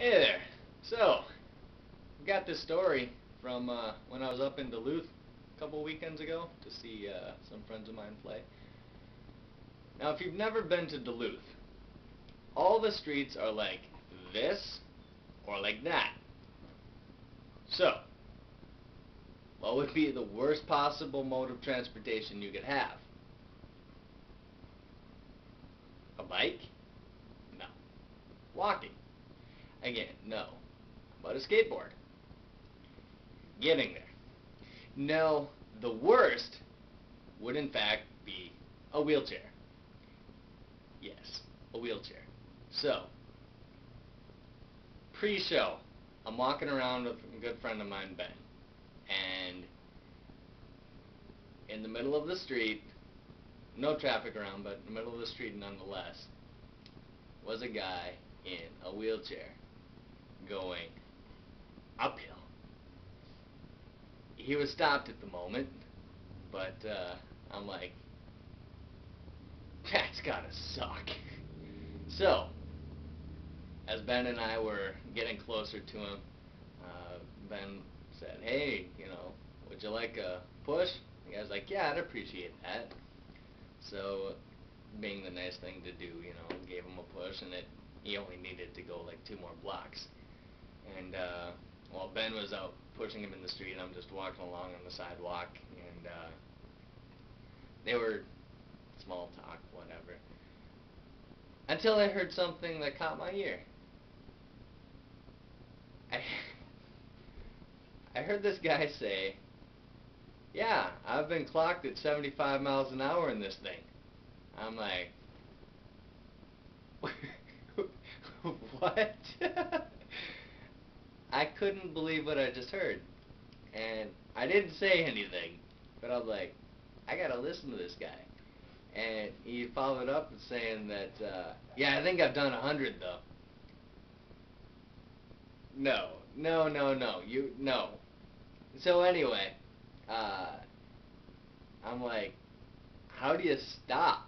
Hey there. So, got this story from when I was up in Duluth a couple weekends ago to see some friends of mine play. Now, if you've never been to Duluth, all the streets are like this or like that. So, what would be the worst possible mode of transportation you could have? A bike? No. Walking? Again, no. But a skateboard? Getting there. No, the worst would in fact be a wheelchair. Yes, a wheelchair. So, pre-show, I'm walking around with a good friend of mine, Ben, and in the middle of the street, no traffic around, but in the middle of the street nonetheless, was a guy in a wheelchair going uphill. He was stopped at the moment, but I'm like, that's gotta suck. So, as Ben and I were getting closer to him, Ben said, hey, would you like a push? The guy's like, yeah, I'd appreciate that. So, being the nice thing to do, gave him a push, and he only needed to go like 2 more blocks. And while Ben was out pushing him in the street, I'm just walking along on the sidewalk, and they were small talk, whatever, until I heard something that caught my ear. I heard this guy say, yeah, I've been clocked at 75 miles an hour in this thing. I'm like, what? I couldn't believe what I just heard. And I didn't say anything, but I was like, I gotta listen to this guy. And he followed up with saying that, yeah, I think I've done 100 though. No. No. So anyway, I'm like, how do you stop?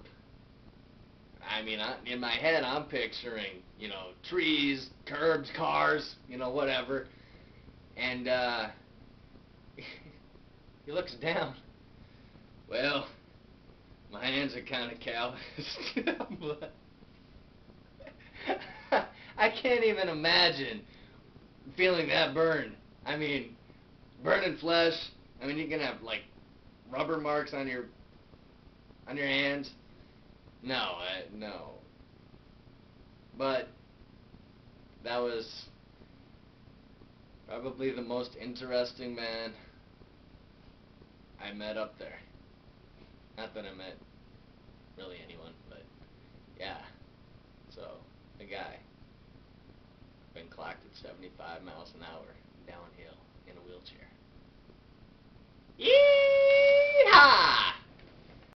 I mean, in my head, I'm picturing, trees, curbs, cars, whatever. And he looks down. Well, my hands are kind of calloused. I can't even imagine feeling that burn. I mean, burning flesh. I mean, you can have like rubber marks on your hands. No, no. But that was probably the most interesting man I met up there. Not that I met really anyone, but yeah. So, a guy been clocked at 75 miles an hour.